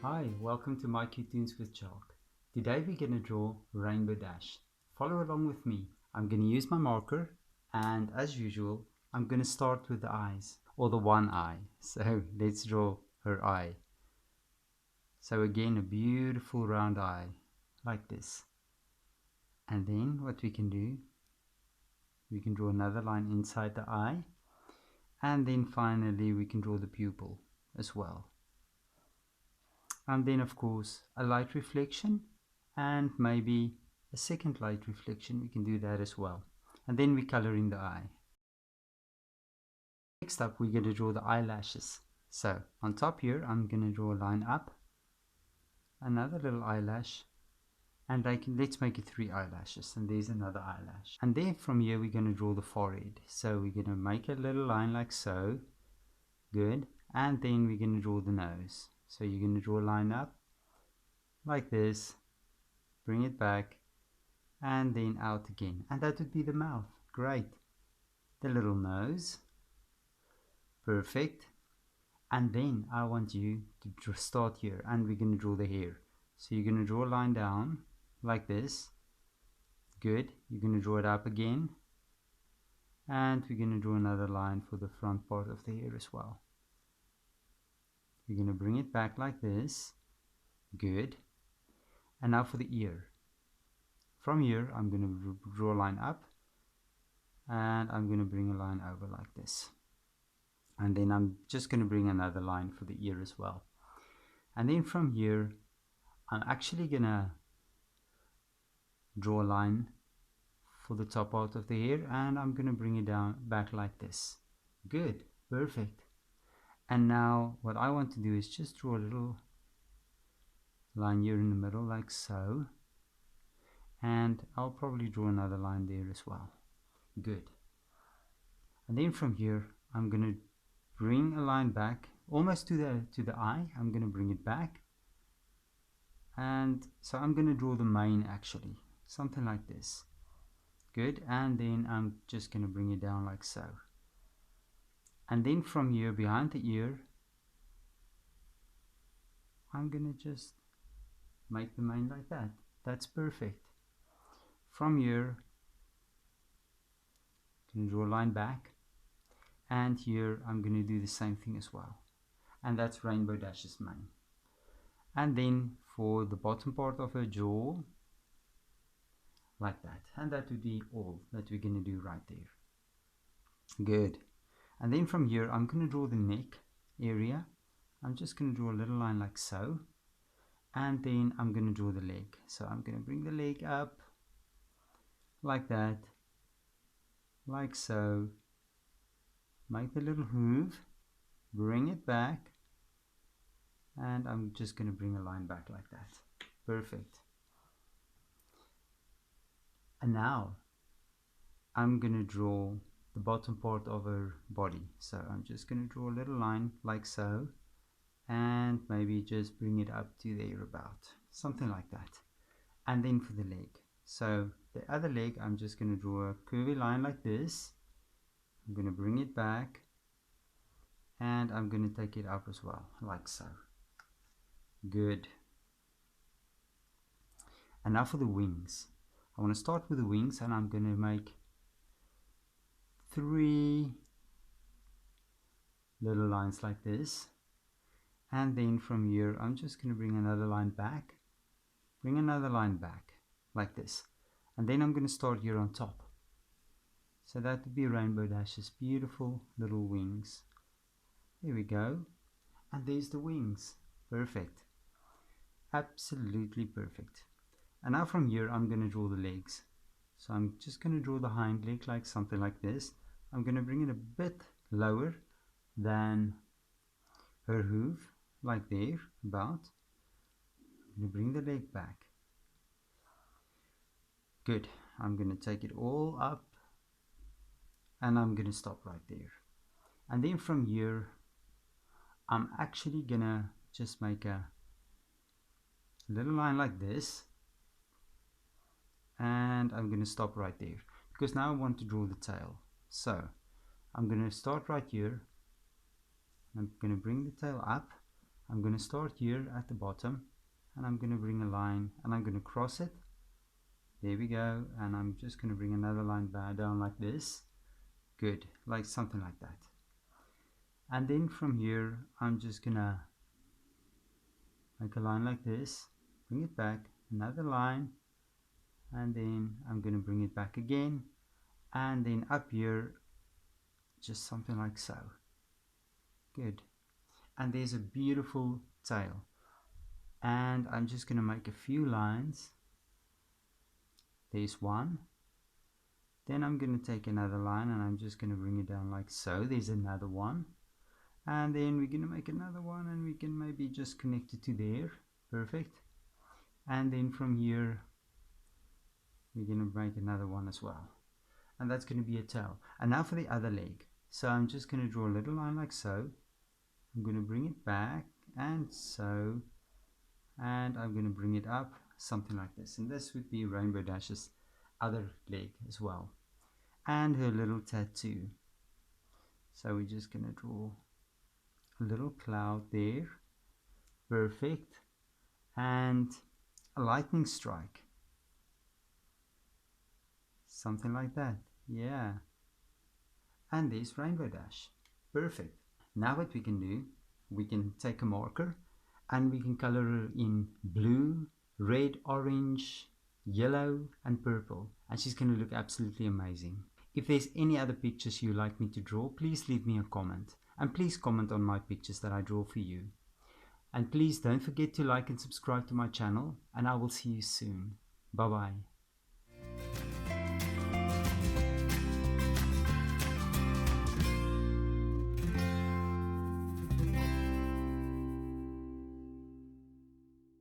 Hi, welcome to my Toons with Chalk. Today we're going to draw Rainbow Dash. Follow along with me. I'm going to use my marker and as usual I'm going to start with the eyes or the one eye. So let's draw her eye. So again a beautiful round eye like this. And then what we can do, we can draw another line inside the eye, and then finally we can draw the pupil as well. And then of course a light reflection and maybe a second light reflection, we can do that as well. And then we color in the eye. Next up we're going to draw the eyelashes. So on top here I'm going to draw a line up, another little eyelash, and let's make it 3 eyelashes, and there's another eyelash. And then from here we're going to draw the forehead. So we're going to make a little line like so. Good. And then we're going to draw the nose. So you're going to draw a line up like this, bring it back, and then out again. And that would be the mouth. Great. The little nose. Perfect. And then I want you to start here, and we're going to draw the hair. So you're going to draw a line down like this. Good. You're going to draw it up again. And we're going to draw another line for the front part of the hair as well. You're going to bring it back like this. Good. And now for the ear. From here I'm going to draw a line up, and I'm going to bring a line over like this. And then I'm just going to bring another line for the ear as well. And then from here I'm actually going to draw a line for the top part of the hair, and I'm going to bring it down back like this. Good. Perfect. And now what I want to do is just draw a little line here in the middle like so, and I'll probably draw another line there as well. Good. And then from here I'm going to bring a line back almost to the eye. I'm going to bring it back, and so I'm going to draw the mane, actually something like this. Good. And then I'm just going to bring it down like so. And then from here behind the ear I'm going to just make the mane like that. That's perfect. From here I'm going to draw a line back, and here I'm going to do the same thing as well. And that's Rainbow Dash's mane. And then for the bottom part of her jaw, like that. And that would be all that we're going to do right there. Good. And then from here I'm going to draw the neck area. I'm just going to draw a little line like so, and then I'm going to draw the leg. So I'm going to bring the leg up like that, like so, make the little hoof, bring it back, and I'm just going to bring a line back like that. Perfect. And now I'm going to draw the bottom part of her body. So I'm just going to draw a little line like so, and maybe just bring it up to there about, something like that. And then for the leg, so the other leg, I'm just going to draw a curvy line like this. I'm going to bring it back, and I'm going to take it up as well, like so. Good. And now for the wings. I want to start with the wings, and I'm going to make 3 little lines like this. And then from here I'm just going to bring another line back, bring another line back like this, and then I'm going to start here on top. So that would be Rainbow Dash's beautiful little wings. There we go. And there's the wings. Perfect. Absolutely perfect. And now from here I'm going to draw the legs. So I'm just going to draw the hind leg like something like this. I'm going to bring it a bit lower than her hoof, like there about. I'm going to bring the leg back. Good. I'm going to take it all up, and I'm going to stop right there. And then from here I'm actually going to just make a little line like this, and I'm going to stop right there because now I want to draw the tail. So I'm going to start right here. I'm going to bring the tail up, I'm going to start here at the bottom, and I'm going to bring a line, and I'm going to cross it. There we go. And I'm just going to bring another line down like this. Good, like something like that. And then from here I'm just gonna make a line like this, bring it back, another line, and then I'm gonna bring it back again, and then up here just something like so. Good. And there's a beautiful tail, and I'm just gonna make a few lines. There's one. Then I'm gonna take another line, and I'm just gonna bring it down like so. There's another one. And then we're going to make another one, and we can maybe just connect it to there. Perfect. And then from here we're going to make another one as well, and that's going to be a tail. And now for the other leg. So I'm just going to draw a little line like so. I'm going to bring it back and so, and I'm going to bring it up something like this, and this would be Rainbow Dash's other leg as well, and her little tattoo. So we're just going to draw a little cloud there. Perfect. And a lightning strike, something like that. Yeah. And there's Rainbow Dash. Perfect. Now what we can do, we can take a marker and we can color her in blue, red, orange, yellow and purple, and she's going to look absolutely amazing. If there's any other pictures you'd like me to draw, please leave me a comment. And please comment on my pictures that I draw for you. And please don't forget to like and subscribe to my channel, and I will see you soon. Bye bye.